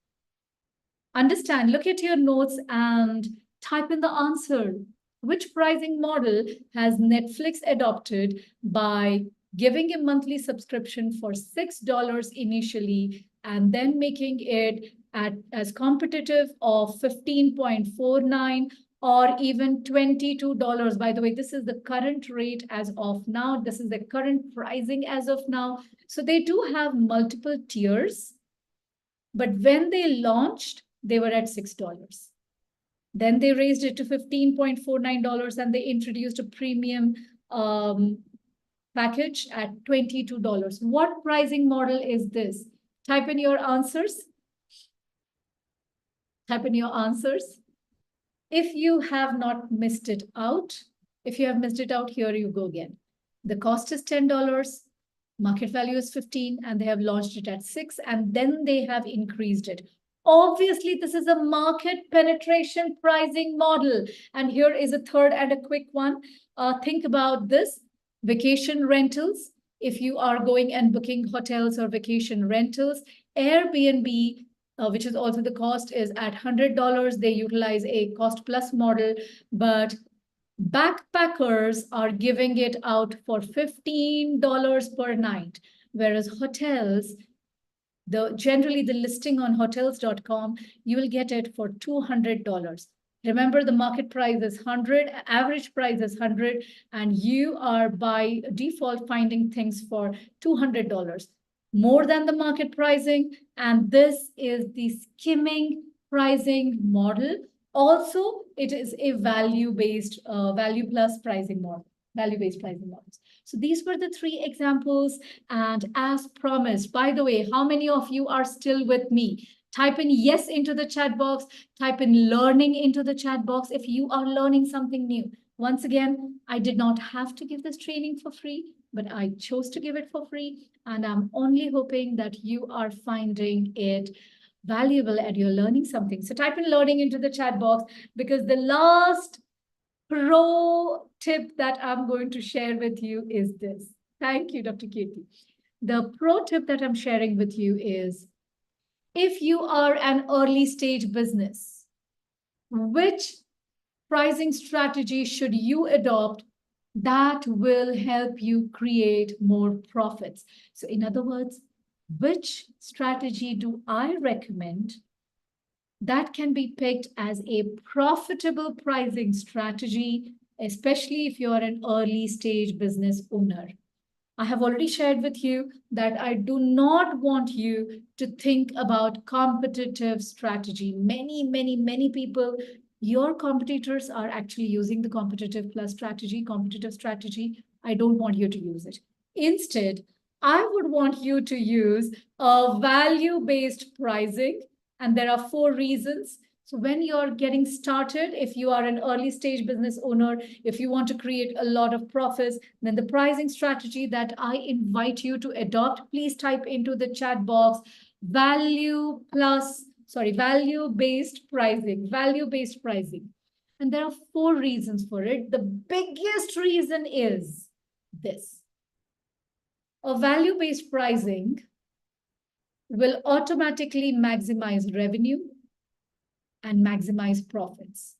Understand, look at your notes and type in the answer. Which pricing model has Netflix adopted by giving a monthly subscription for $6 initially and then making it as competitive of $15.49 or even $22? By the way, this is the current rate as of now. This is the current pricing as of now. So they do have multiple tiers, but when they launched, they were at $6. Then they raised it to $15.49 and they introduced a premium package at $22. What pricing model is this? Type in your answers. Type in your answers. If you have not missed it out, here you go again. The cost is $10, market value is 15, and they have launched it at 6, and then they have increased it. Obviously, this is a market penetration pricing model. And here is a third and a quick one. Think about this. Vacation rentals. If you are going and booking hotels or vacation rentals, Airbnb, which is also the cost, is at $100. They utilize a cost plus model, but backpackers are giving it out for $15 per night, whereas hotels, Generally the listing on hotels.com, you will get it for $200. Remember, the market price is 100, average price is 100, and you are by default finding things for $200, more than the market pricing. And this is the skimming pricing model. Also, it is a value-based, value plus pricing model, value-based pricing models. So these were the three examples. And as promised, by the way, how many of you are still with me? Type in yes into the chat box. Type in learning into the chat box if you are learning something new. Once again, I did not have to give this training for free, but I chose to give it for free. And I'm only hoping that you are finding it valuable and you're learning something. So type in learning into the chat box, because the last pro tip that I'm going to share with you is this. Thank you, Dr. Katie. The pro tip that I'm sharing with you is, if you are an early stage business, which pricing strategy should you adopt that will help you create more profits? So in other words, which strategy do I recommend that can be picked as a profitable pricing strategy, especially if you're an early stage business owner? I have already shared with you that I do not want you to think about competitive strategy. Many people, your competitors are actually using the competitive plus strategy, competitive strategy. I don't want you to use it. Instead, I would want you to use a value-based pricing. And there are 4 reasons. So when you're getting started, if you are an early stage business owner, if you want to create a lot of profits, then the pricing strategy that I invite you to adopt, please type into the chat box, value-based pricing. And there are 4 reasons for it. The biggest reason is this. A value-based pricing will automatically maximize revenue and maximize profits,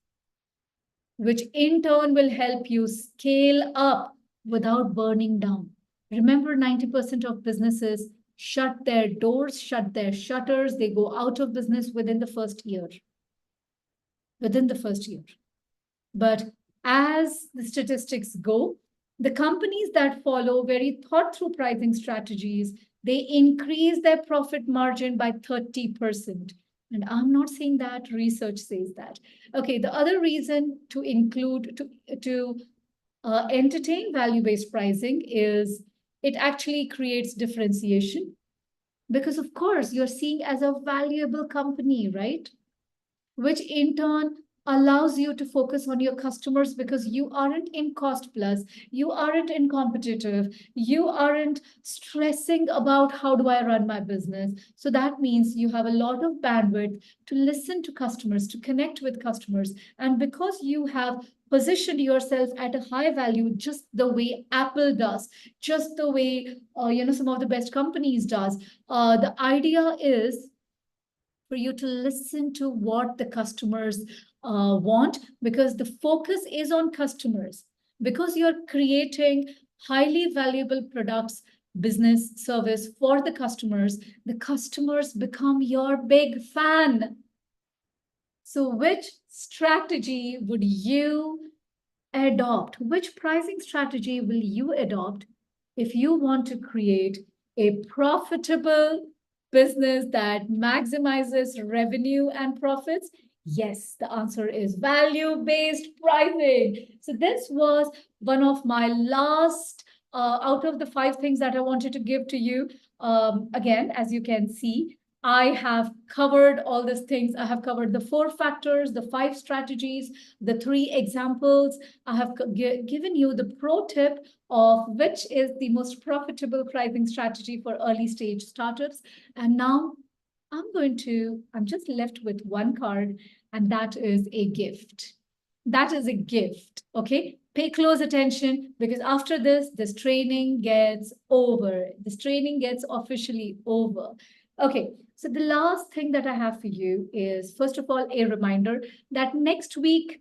which in turn will help you scale up without burning down. Remember, 90% of businesses shut their doors, shut their shutters, they go out of business within the first year. But as the statistics go, the companies that follow very thought-through pricing strategies, they increase their profit margin by 30%. And I'm not saying that, research says that. Okay, the other reason to entertain value-based pricing is it actually creates differentiation. Because of course, you're seen as a valuable company, right? Which in turn allows you to focus on your customers, because you aren't in cost plus, you aren't in competitive, you aren't stressing about how do I run my business. So that means you have a lot of bandwidth to listen to customers, to connect with customers. And because you have positioned yourself at a high value, just the way Apple does, just the way some of the best companies does, the idea is for you to listen to what the customers want, because the focus is on customers. Because you're creating highly valuable products, business, service for the customers become your big fan. So which strategy would you adopt? Which pricing strategy will you adopt if you want to create a profitable business that maximizes revenue and profits? Yes, the answer is value-based pricing. So this was one of my last out of the 5 things that I wanted to give to you. Again, as you can see, I have covered all these things. I have covered the 4 factors, the 5 strategies, the 3 examples. I have given you the pro tip of which is the most profitable pricing strategy for early stage startups. And now I'm just left with 1 card, and that is a gift. That is a gift, okay? Pay close attention, because after this training gets over. This training gets officially over. Okay, so the last thing that I have for you is, first of all, a reminder that next week,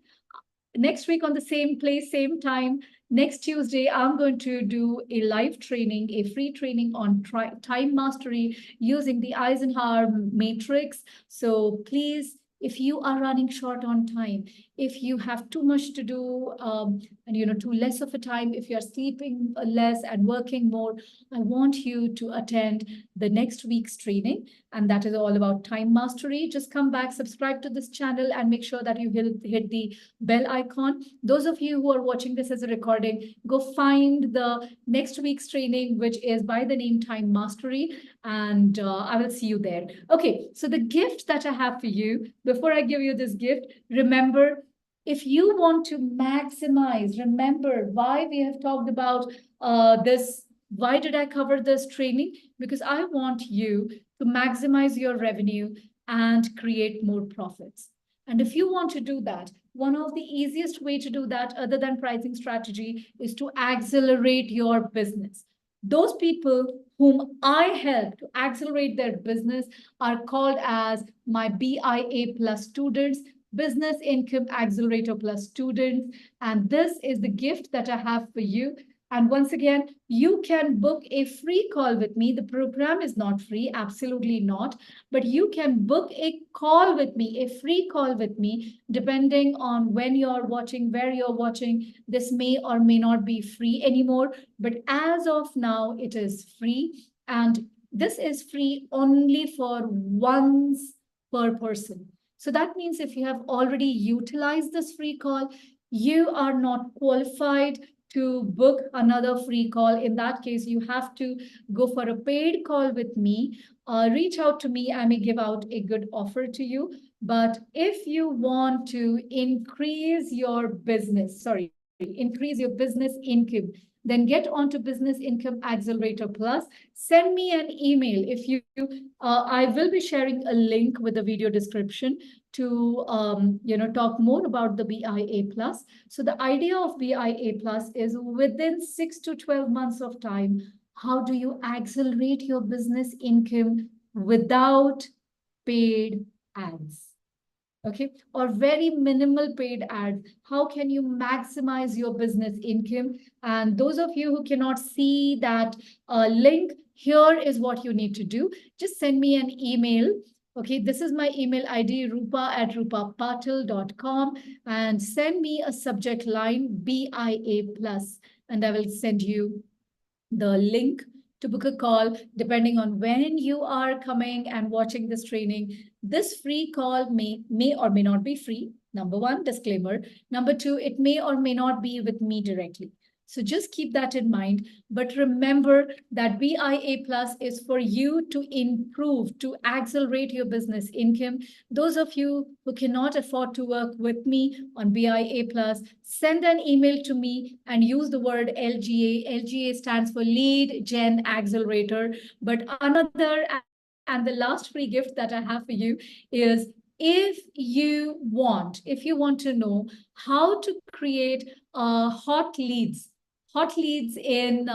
next week on the same place, same time, next Tuesday, I'm going to do a live training, a free training on time mastery using the Eisenhower matrix. So please, if you are running short on time, if you have too much to do, and too less of a time, if you're sleeping less and working more, I want you to attend the next week's training. And that is all about time mastery. Just come back, subscribe to this channel, and make sure that you hit the bell icon. Those of you who are watching this as a recording, go find the next week's training, which is by the name Time Mastery, and I will see you there. Okay, so the gift that I have for you, before I give you this gift, remember, if you want to maximize, remember why we have talked about this. Why did I cover this training? Because I want you to maximize your revenue and create more profits. And if you want to do that, one of the easiest way to do that, other than pricing strategy, is to accelerate your business. Those people whom I help to accelerate their business are called as my BIA plus students, Business Income Accelerator plus students. And this is the gift that I have for you. And once again, you can book a free call with me. The program is not free, absolutely not. But you can book a call with me, a free call with me, depending on when you're watching, where you're watching. This may or may not be free anymore. But as of now, it is free. And this is free only for once per person. So that means if you have already utilized this free call, you are not qualified to book another free call. In that case, you have to go for a paid call with me. Reach out to me. I may give out a good offer to you. But if you want to increase your business income, then get onto Business Income Accelerator Plus. Send me an email. I will be sharing a link with the video description to talk more about the BIA Plus. So the idea of BIA Plus is within 6 to 12 months of time, how do you accelerate your business income without paid ads? Okay, or very minimal paid ads. How can you maximize your business income? And those of you who cannot see that link, here is what you need to do. Just send me an email. Okay, this is my email ID, rupa@rupapatil.com, and send me a subject line BIA plus, and I will send you the link to book a call, depending on when you are coming and watching this training. This free call may or may not be free. Number one, disclaimer. Number two, it may or may not be with me directly. So just keep that in mind. But remember that BIA Plus is for you to improve, to accelerate your business income. Those of you who cannot afford to work with me on BIA Plus, send an email to me and use the word LGA. LGA stands for Lead Gen Accelerator. But another and the last free gift that I have for you is, if you want to know how to create hot leads in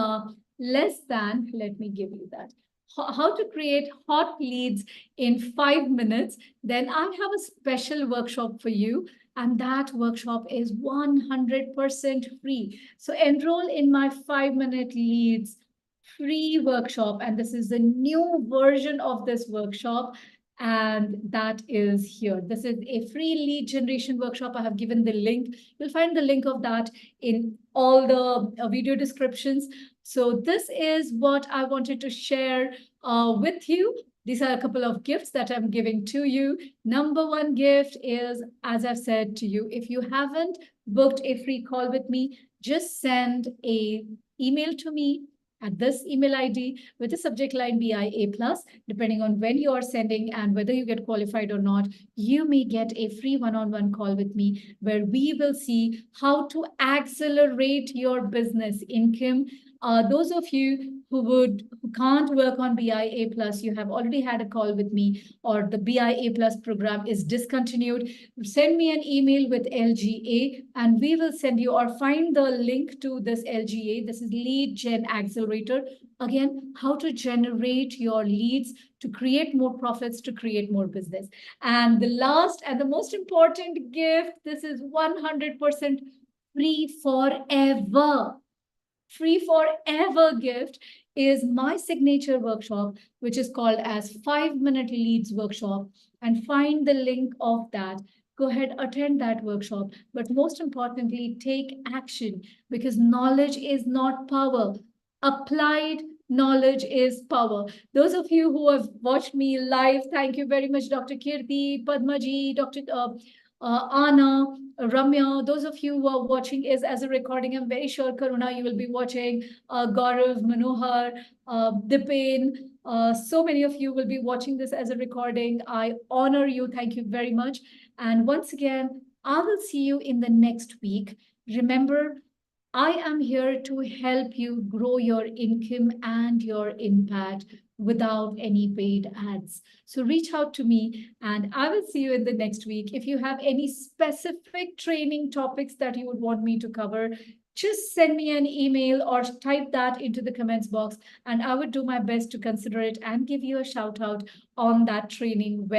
less than, let me give you that, how to create hot leads in 5 minutes, then I have a special workshop for you. And that workshop is 100% free. So enroll in my 5-minute leads free workshop. And this is the new version of this workshop. And that is here. This is a free lead generation workshop. I have given the link. You'll find the link of that in all the video descriptions. So this is what I wanted to share with you. These are a couple of gifts that I'm giving to you. Number one gift is, as I've said to you, if you haven't booked a free call with me, just send an email to me at this email ID with the subject line BIA plus. Depending on when you are sending and whether you get qualified or not, you may get a free one-on-one call with me, where we will see how to accelerate your business income. Those of you who can't work on BIA Plus, you have already had a call with me, or the BIA Plus program is discontinued, send me an email with LGA and we will send you, or find the link to this LGA. This is Lead Gen Accelerator. Again, how to generate your leads to create more profits, to create more business. And the last and the most important gift, this is 100% free forever. Free forever gift is my signature workshop, which is called as 5-minute leads workshop. And find the link of that. Go ahead, attend that workshop. But most importantly, take action, because knowledge is not power. Applied knowledge is power. Those of you who have watched me live, thank you very much, Dr. Kirti, Padmaji, Dr. Anna, Ramya. Those of you who are watching is as a recording. I'm very sure, Karuna, you will be watching. Gaurav, Manohar, Dipen. So many of you will be watching this as a recording. I honor you. Thank you very much. And once again, I will see you in the next week. Remember, I am here to help you grow your income and your impact without any paid ads. So reach out to me and I will see you in the next week. If you have any specific training topics that you would want me to cover, just send me an email or type that into the comments box, and I would do my best to consider it and give you a shout out on that training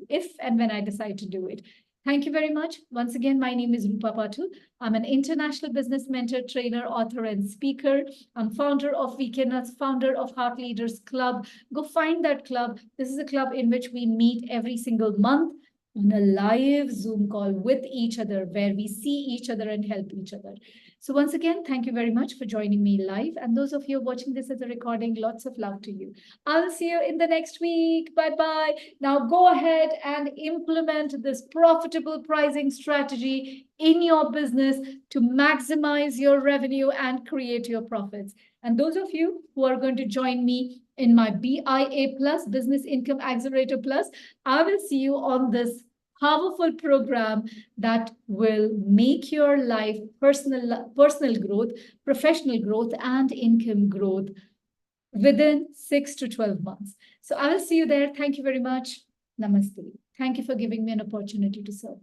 if and when I decide to do it. Thank you very much. Once again, my name is Rupa Patil. I'm an international business mentor, trainer, author, and speaker. I'm founder of Weekenders, founder of Heart Leaders Club. Go find that club. This is a club in which we meet every single month on a live Zoom call with each other, where we see each other and help each other. So once again, thank you very much for joining me live. And those of you watching this as a recording, lots of love to you. I'll see you in the next week. Bye-bye. Now go ahead and implement this profitable pricing strategy in your business to maximize your revenue and create your profits. And those of you who are going to join me in my BIA Plus, Business Income Accelerator Plus, I will see you on this powerful program that will make your life personal growth, professional growth, and income growth within 6 to 12 months. So I will see you there. Thank you very much. Namaste. Thank you for giving me an opportunity to serve.